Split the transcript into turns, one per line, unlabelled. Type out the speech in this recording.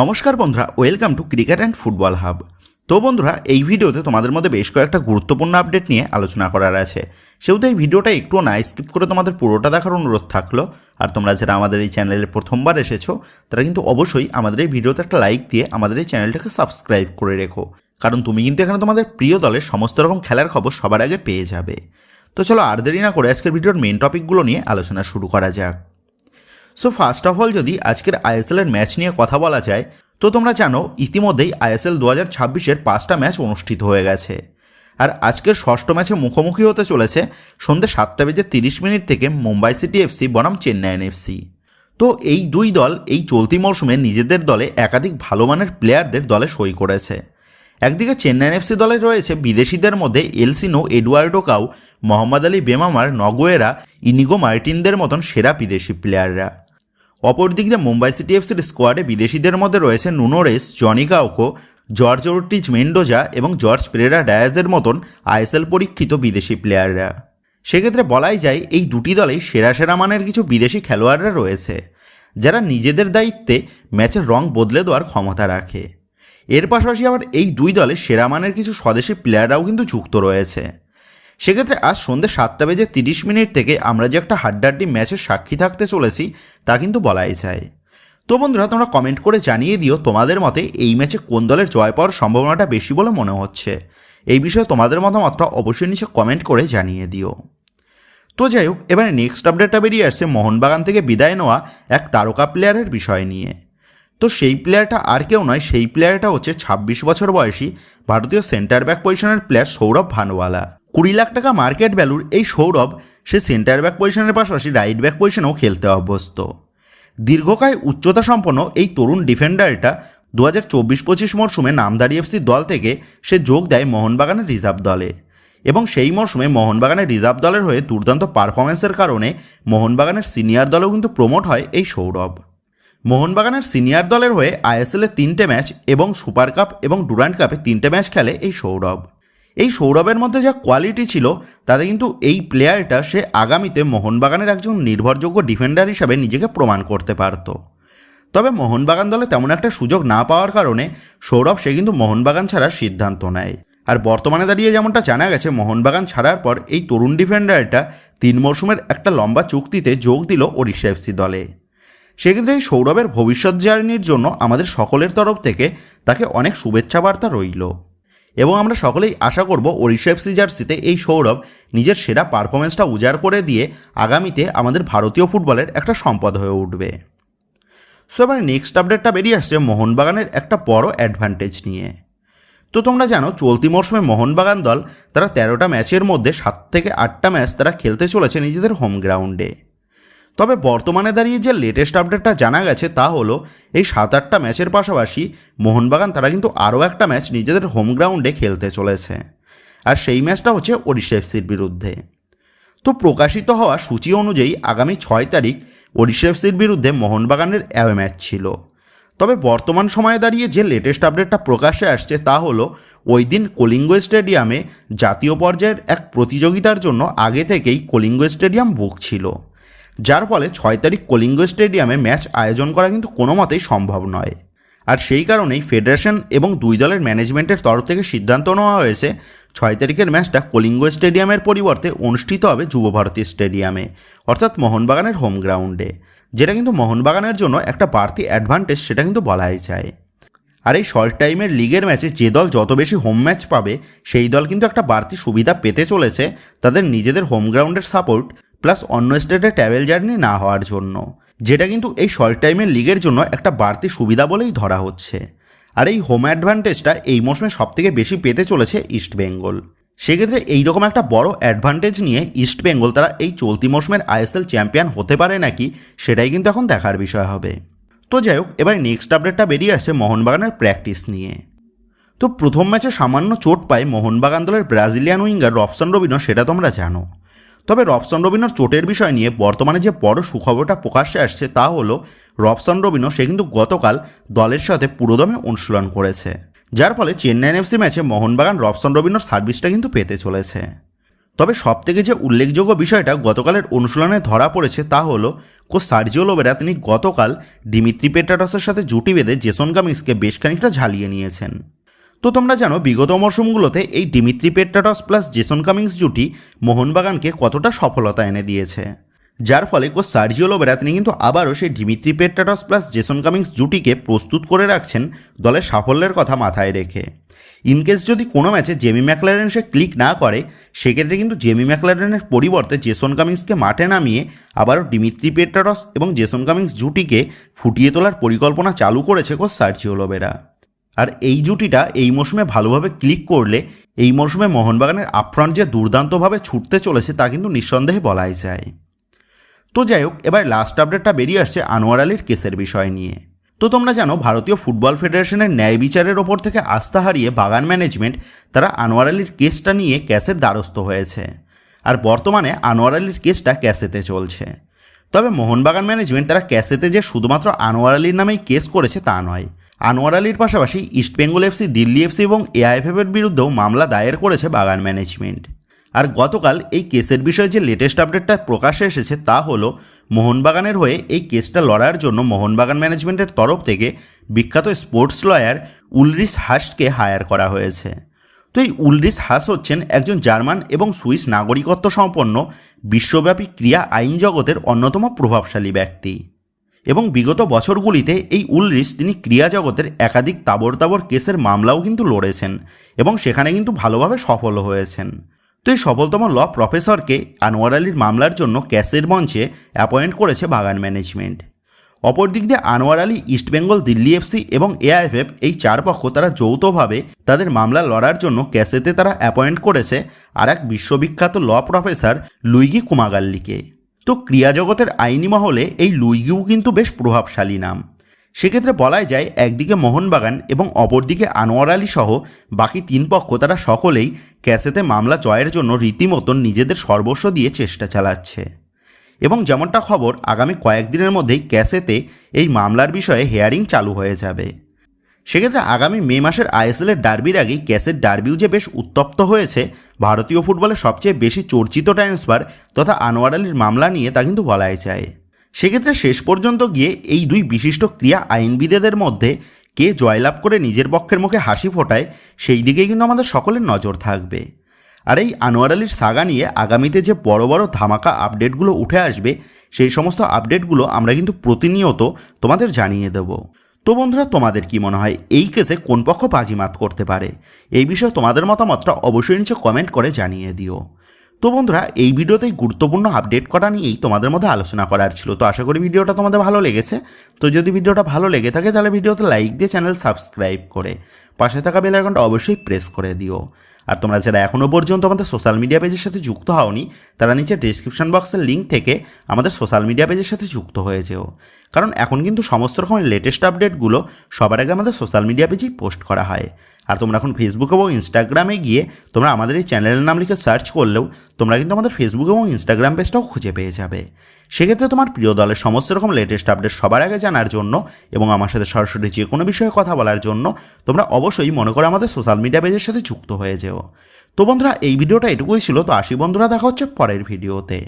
নমস্কার বন্ধুরা, welcome to cricket and football hub. তো বন্ধুরা, এই ভিডিওতে তোমাদের মধ্যে বেশ কয়েকটা গুরুত্বপূর্ণ আপডেট নিয়ে আলোচনা করার আছে। সেহেতু এই ভিডিওটা একটুও না স্কিপ করে তোমাদের পুরোটা দেখার অনুরোধ থাকলো। আর তোমরা যারা আমাদের এই চ্যানেলে প্রথমবার এসেছো তারা কিন্তু অবশ্যই আমাদের এই ভিডিওতে একটা লাইক দিয়ে আমাদের এই চ্যানেলটাকে সাবস্ক্রাইব করে রেখো, কারণ তুমি কিন্তু এখানে তোমাদের প্রিয় দলের সমস্ত রকম খেলার খবর সবার আগে পেয়ে যাবে। তো চলো আর দেরি না করে আজকের ভিডিওর মেন টপিকগুলো নিয়ে আলোচনা শুরু করা যাক। সো ফার্স্ট অফ অল যদি আজকের আইএসএলের ম্যাচ নিয়ে কথা বলা যায়, তো তোমরা জানো ইতিমধ্যেই আইএসএল 2026-এর 5টা ম্যাচ অনুষ্ঠিত হয়ে গেছে। আর আজকের ষষ্ঠ ম্যাচে মুখোমুখি হতে চলেছে সন্ধ্যে 7:30 থেকে মুম্বাই সিটি এফসি বনাম চেন্নাইন এফসি। তো এই দুই দল এই চলতি মরশুমে নিজেদের দলে একাধিক ভালো মানের প্লেয়ারদের দলে সই করেছে। একদিকে চেন্নাইন এফসি দলে রয়েছে বিদেশিদের মধ্যে Elsinho, Eduardo Kau, Mohamed Ali Bemammer, Nogueira, Inigo মার্টিনদের মতন সেরা বিদেশি প্লেয়াররা। অপরদিক দিয়ে মুম্বাই সিটি এফসির স্কোয়াডে বিদেশিদের মধ্যে রয়েছে Nuno race, Johnny Kauko, George Ortiz Mendoza এবং জর্জ পেরেরা ডায়াজের মতন আইএসএল পরীক্ষিত বিদেশি প্লেয়াররা। সেক্ষেত্রে বলাই যায় এই দুটি দলেই সেরা সেরা মানের কিছু বিদেশি খেলোয়াড়রা রয়েছে, যারা নিজেদের দায়িত্বে ম্যাচের রং বদলে দেওয়ার ক্ষমতা রাখে। এর পাশাপাশি আবার এই দুই দলে সেরা মানের কিছু স্বদেশি প্লেয়াররাও কিন্তু যুক্ত রয়েছে। সেক্ষেত্রে আজ সন্ধ্যে 7:30 থেকে আমরা যে একটা হাড্ডাহাড্ডি ম্যাচের সাক্ষী থাকতে চলেছি তা কিন্তু বলাই যায়। তো বন্ধুরা, তোমরা কমেন্ট করে জানিয়ে দিও তোমাদের মতে এই ম্যাচে কোন দলের জয় পাওয়ার সম্ভাবনাটা বেশি বলে মনে হচ্ছে। এই বিষয়ে তোমাদের মতামতটা অবশ্যই নিচে কমেন্ট করে জানিয়ে দিও। তো যাই হোক, এবারে নেক্সট আপডেটটা বেরিয়ে আসছে মোহনবাগান থেকে বিদায় নেওয়া এক তারকা প্লেয়ারের বিষয় নিয়ে। তো সেই প্লেয়ারটা আর কেউ নয়, সেই প্লেয়ারটা হচ্ছে 26 বছর বয়সী ভারতীয় সেন্টার ব্যাক পজিশনের প্লেয়ার সৌরভ ভানওয়ালা। 20 লাখ টাকা মার্কেট ভ্যালুর এই সৌরভ সে সেন্টার ব্যাক পজিশনের পাশাপাশি রাইট ব্যাক পজিশনেও খেলতে অভ্যস্ত। দীর্ঘকায় উচ্চতা সম্পন্ন এই তরুণ ডিফেন্ডারটা 2024-25 মরশুমে নামধারী এফসির দল থেকে সে যোগ দেয় মোহনবাগানের রিজার্ভ দলে, এবং সেই মরশুমে মোহনবাগানের রিজার্ভ দলের হয়ে দুর্দান্ত পারফরমেন্সের কারণে মোহনবাগানের সিনিয়র দলেও কিন্তু প্রমোট হয় এই সৌরভ। মোহনবাগানের সিনিয়র দলের হয়ে আইএসএলে 3টে ম্যাচ এবং সুপার কাপ এবং ডুরান্ড কাপে 3টে ম্যাচ খেলে এই সৌরভ। এই সৌরভের মধ্যে যা কোয়ালিটি ছিল তাতে কিন্তু এই প্লেয়ারটা সে আগামীতে মোহনবাগানের একজন নির্ভরযোগ্য ডিফেন্ডার হিসাবে নিজেকে প্রমাণ করতে পারত। তবে মোহনবাগান দলে তেমন একটা সুযোগ না পাওয়ার কারণে সৌরভ সে কিন্তু মোহনবাগান ছাড়ার সিদ্ধান্ত নেয়। আর বর্তমানে দাঁড়িয়ে যেমনটা জানা গেছে, মোহনবাগান ছাড়ার পর এই তরুণ ডিফেন্ডারটা 3 মরশুমের একটা লম্বা চুক্তিতে যোগ দিল ওড়িশা এফসি দলে। সেক্ষেত্রে এই সৌরভের ভবিষ্যৎ জার্নির জন্য আমাদের সকলের তরফ থেকে তাকে অনেক শুভেচ্ছা বার্তা রইল, এবং আমরা সকলেই আশা করব ওড়িশা এফসি জার্সিতে এই সৌরভ নিজের সেরা পারফরমেন্সটা উজাড় করে দিয়ে আগামীতে আমাদের ভারতীয় ফুটবলের একটা সম্পদ হয়ে উঠবে। সো এবার নেক্সট আপডেটটা বেরিয়ে আসছে মোহনবাগানের একটা বড় অ্যাডভান্টেজ নিয়ে। তো তোমরা জানো চলতি মরশুমে মোহনবাগান দল তারা 13টা ম্যাচের মধ্যে 7 থেকে 8টা ম্যাচ তারা খেলতে চলেছে নিজেদের হোম গ্রাউন্ডে। তবে বর্তমানে দাঁড়িয়ে যে লেটেস্ট আপডেটটা জানা গেছে তা হলো এই 7-8টা ম্যাচের পাশাপাশি মোহনবাগান তারা কিন্তু আরও একটা ম্যাচ নিজেদের হোম গ্রাউন্ডে খেলতে চলেছে, আর সেই ম্যাচটা হচ্ছে ওড়িশা এফসির বিরুদ্ধে। তো প্রকাশিত হওয়া সূচি অনুযায়ী আগামী 6 তারিখ ওড়িশা এফসির বিরুদ্ধে মোহনবাগানের অ্যাওয়ে ম্যাচ ছিল। তবে বর্তমান সময়ে দাঁড়িয়ে যে লেটেস্ট আপডেটটা প্রকাশ্যে আসছে তা হলো ওই দিন কলিঙ্গ স্টেডিয়ামে জাতীয় পর্যায়ের এক প্রতিযোগিতার জন্য আগে থেকেই কলিঙ্গ স্টেডিয়াম বুক ছিল, যার ফলে 6 তারিখ কলিঙ্গ স্টেডিয়ামে ম্যাচ আয়োজন করা কিন্তু কোনো মতেই সম্ভব নয়। আর সেই কারণেই ফেডারেশন এবং দুই দলের ম্যানেজমেন্টের তরফ থেকে সিদ্ধান্ত নেওয়া হয়েছে 6 তারিখের ম্যাচটা কলিঙ্গ স্টেডিয়ামের পরিবর্তে অনুষ্ঠিত হবে যুবভারতী স্টেডিয়ামে, অর্থাৎ মোহনবাগানের হোম গ্রাউন্ডে, যেটা কিন্তু মোহনবাগানের জন্য একটা বাড়তি অ্যাডভান্টেজ সেটা কিন্তু বলাই যায়। আর এই শর্ট টাইমের লিগের ম্যাচে যে দল যত বেশি হোম ম্যাচ পাবে সেই দল কিন্তু একটা বাড়তি সুবিধা পেতে চলেছে তাদের নিজেদের হোম গ্রাউন্ডের সাপোর্ট প্লাস অন্য স্টেটে ট্রাভেল জার্নি না হওয়ার জন্য, যেটা কিন্তু এই শর্ট টাইমের লিগের জন্য একটা বাড়তি সুবিধা বলেই ধরা হচ্ছে। আর এই হোম অ্যাডভান্টেজটা এই মৌসুমে সবথেকে বেশি পেতে চলেছে ইস্টবেঙ্গল। সেক্ষেত্রে এইরকম একটা বড় অ্যাডভান্টেজ নিয়ে ইস্টবেঙ্গল তারা এই চলতি মৌসুমের আইএসএল চ্যাম্পিয়ন হতে পারে নাকি সেটাই কিন্তু এখন দেখার বিষয় হবে। তো যাই হোক, এবার নেক্সট আপডেটটা বেরিয়ে আসছে মোহনবাগানের প্র্যাকটিস নিয়ে। তো প্রথম ম্যাচে সামান্য চোট পায় মোহনবাগান দলের ব্রাজিলিয়ান উইঙ্গার রবসন রবিনো, সেটা তোমরা জানো। তবে রবসন রবিনোর চোটের বিষয় নিয়ে বর্তমানে যে বড় সুখবরটা প্রকাশ্যে আসছে তা হলো রবসন রবিনো সে কিন্তু গতকাল দলের সাথে পুরোদমে অনুশীলন করেছে, যার ফলে চেন্নাইন এফসি ম্যাচে মোহনবাগান রবসন রবিনোর সার্ভিসটা কিন্তু পেতে চলেছে। তবে সবথেকে যে উল্লেখযোগ্য বিষয়টা গতকালের অনুশীলনে ধরা পড়েছে তা হলো কোচ সার্জিও লোবেরা তিনি গতকাল দিমিত্রি পেট্রাটসের সাথে জুটি বেঁধে জেসন কামিন্সকে বেশ খানিকটা ঝালিয়ে নিয়েছেন। তো তোমরা জানো বিগত মরশুমগুলোতে এই Dimitri Petratos plus Jason Cummings জুটি মোহনবাগানকে কতটা সফলতা এনে দিয়েছে, যার ফলে কোচ সার্জিও লোবেরা তিনি কিন্তু আবারও সেই Dimitri Petratos plus Jason Cummings জুটিকে প্রস্তুত করে রাখছেন দলের সাফল্যের কথা মাথায় রেখে। ইনকেস যদি কোনো ম্যাচে জেমি ম্যাকলারেন সে ক্লিক না করে, সেক্ষেত্রে কিন্তু জেমি ম্যাকলারেনের পরিবর্তে জেসন কামিন্সকে মাঠে নামিয়ে আবারও দিমিত্রি পেট্রাটস এবং জেসন কামিন্স জুটিকে ফুটিয়ে তোলার পরিকল্পনা চালু করেছে কোচ সার্জিও লোবেরা। আর এই জুটিটা এই মরশুমে ভালোভাবে ক্লিক করলে এই মরশুমে মোহনবাগানের আপফ্রন্ট যে দুর্দান্তভাবে ছুটতে চলেছে তা কিন্তু নিঃসন্দেহে বলাই যায়। তো যাই হোক, এবার লাস্ট আপডেটটা বেরিয়ে আসছে আনোয়ার আলীর কেসের বিষয় নিয়ে। তো তোমরা জানো ভারতীয় ফুটবল ফেডারেশনের ন্যায় বিচারের ওপর থেকে আস্থা হারিয়ে বাগান ম্যানেজমেন্ট তারা আনোয়ার আলীর কেসটা নিয়ে ক্যাসের দ্বারস্থ হয়েছে। আর বর্তমানে আনোয়ার আলীর কেসটা ক্যাসেতে চলছে। তবে মোহনবাগান ম্যানেজমেন্ট তারা ক্যাসেতে যে শুধুমাত্র আনোয়ার আলীর নামেই কেস করেছে তা নয়, আনোয়ার আলীর পাশাপাশি ইস্টবেঙ্গল এফসি, দিল্লি এফসি এবং এআইএফএফের বিরুদ্ধেও মামলা দায়ের করেছে বাগান ম্যানেজমেন্ট। আর গতকাল এই কেসের বিষয়ে যে লেটেস্ট আপডেটটা প্রকাশ্যে এসেছে তা হলো মোহনবাগানের হয়ে এই কেসটা লড়ার জন্য মোহনবাগান ম্যানেজমেন্টের তরফ থেকে বিখ্যাত স্পোর্টস লয়ার উলরিস হাসকে হায়ার করা হয়েছে। তো এই উলরিস হাস হচ্ছেন একজন জার্মান এবং সুইস নাগরিকত্ব সম্পন্ন বিশ্বব্যাপী ক্রীড়া আইন জগতের অন্যতম প্রভাবশালী ব্যক্তি এবং বিগত বছরগুলিতে এই উলরিস তিনি ক্রীড়া জগতের একাধিক তাবড় কেসের মামলাও কিন্তু লড়েছেন এবং সেখানে কিন্তু ভালোভাবে সফল হয়েছেন। তো এই সফলতম ল প্রফেসরকে আনোয়ার আলীর মামলার জন্য ক্যাসের মঞ্চে অ্যাপয়েন্ট করেছে বাগান ম্যানেজমেন্ট। অপরদিক দিয়ে আনোয়ার আলী, ইস্টবেঙ্গল, দিল্লি এফসি এবং এআইএফএফ এই চার পক্ষ তারা যৌথভাবে তাদের মামলা লড়ার জন্য ক্যাসেতে তারা অ্যাপয়েন্ট করেছে আর এক বিশ্ববিখ্যাত ল প্রফেসর লুইগি কুমাগাল্লিকে। তো ক্রীড়া জগতের আইনি মহলে এই লুইগিও কিন্তু বেশ প্রভাবশালী নাম। সেক্ষেত্রে বলাই যায় একদিকে মোহনবাগান এবং অপরদিকে আনোয়ার আলী সহ বাকি তিন পক্ষ তারা সকলেই ক্যাসেতে মামলা জয়ের জন্য রীতিমতন নিজেদের সর্বস্ব দিয়ে চেষ্টা চালাচ্ছে এবং যেমনটা খবর আগামী কয়েকদিনের মধ্যেই ক্যাসেতে এই মামলার বিষয়ে হিয়ারিং চালু হয়ে যাবে। সেক্ষেত্রে আগামী মে মাসের আইএসএলের ডার্বির আগেই ক্যাসের ডার্বিও যে বেশ উত্তপ্ত হয়েছে ভারতীয় ফুটবলের সবচেয়ে বেশি চর্চিত ট্রান্সফার তথা আনোয়ার আলীর মামলা নিয়ে তা কিন্তু বলাই যায়। সেক্ষেত্রে শেষ পর্যন্ত গিয়ে এই দুই বিশিষ্ট ক্রীড়া আইনবিদেদের মধ্যে কে জয়লাভ করে নিজের পক্ষের মুখে হাসি ফোটায় সেই দিকেই কিন্তু আমাদের সকলের নজর থাকবে। আর এই আনোয়ার আলীর সাগা নিয়ে আগামীতে যে বড় বড় ধামাকা আপডেটগুলো উঠে আসবে সেই সমস্ত আপডেটগুলো আমরা কিন্তু প্রতিনিয়ত তোমাদের জানিয়ে দেব। তো বন্ধুরা, তোমাদের কি মনে হয় এই কেসে কোন পক্ষ বাজিমাত করতে পারে? এই বিষয়ে তোমাদের মতামতটা অবশ্যই নিচে কমেন্ট করে জানিয়ে দিও। তো বন্ধুরা, এই ভিডিওতেই গুরুত্বপূর্ণ আপডেট করা নিয়েই তোমাদের মধ্যে আলোচনা করার ছিল। তো আশা করি ভিডিওটা তোমাদের ভালো লেগেছে। তো যদি ভিডিওটা ভালো লেগে থাকে তাহলে ভিডিওতে লাইক দিয়ে চ্যানেল সাবস্ক্রাইব করে পাশে থাকা বেল আইকনটা অবশ্যই প্রেস করে দিও। আর তোমরা যারা এখনও পর্যন্ত আমাদের সোশ্যাল মিডিয়া পেজের সাথে যুক্ত হওনি তারা নিচে ডেসক্রিপশন বক্সের লিঙ্ক থেকে আমাদের সোশ্যাল মিডিয়া পেজের সাথে যুক্ত হয়ে যেও, কারণ এখন কিন্তু সমস্ত রকমের লেটেস্ট আপডেটগুলো সবার আগে আমাদের সোশ্যাল মিডিয়া পেজেই পোস্ট করা হয়। আর তোমরা এখন ফেসবুক এবং ইনস্টাগ্রামে গিয়ে তোমরা আমাদের এই চ্যানেলের নাম লিখে সার্চ করলেও তোমরা কিন্তু আমাদের ফেসবুক এবং ইনস্টাগ্রাম পেজটাও খুঁজে পেয়ে যাবে। সেক্ষেত্রে তোমার প্রিয় দলের সমস্ত রকম লেটেস্ট আপডেট সবার আগে জানার জন্য এবং আমার সাথে সরাসরি যে কোনো বিষয়ে কথা বলার জন্য তোমরা অবশ্যই মনে করে আমাদের সোশ্যাল মিডিয়া পেজের সাথে যুক্ত হয়ে যেও। তো বন্ধুরা, এই ভিডিওটা এটুকুই ছিল। তো আসি বন্ধুরা, দেখা হচ্ছে পরের ভিডিওতে।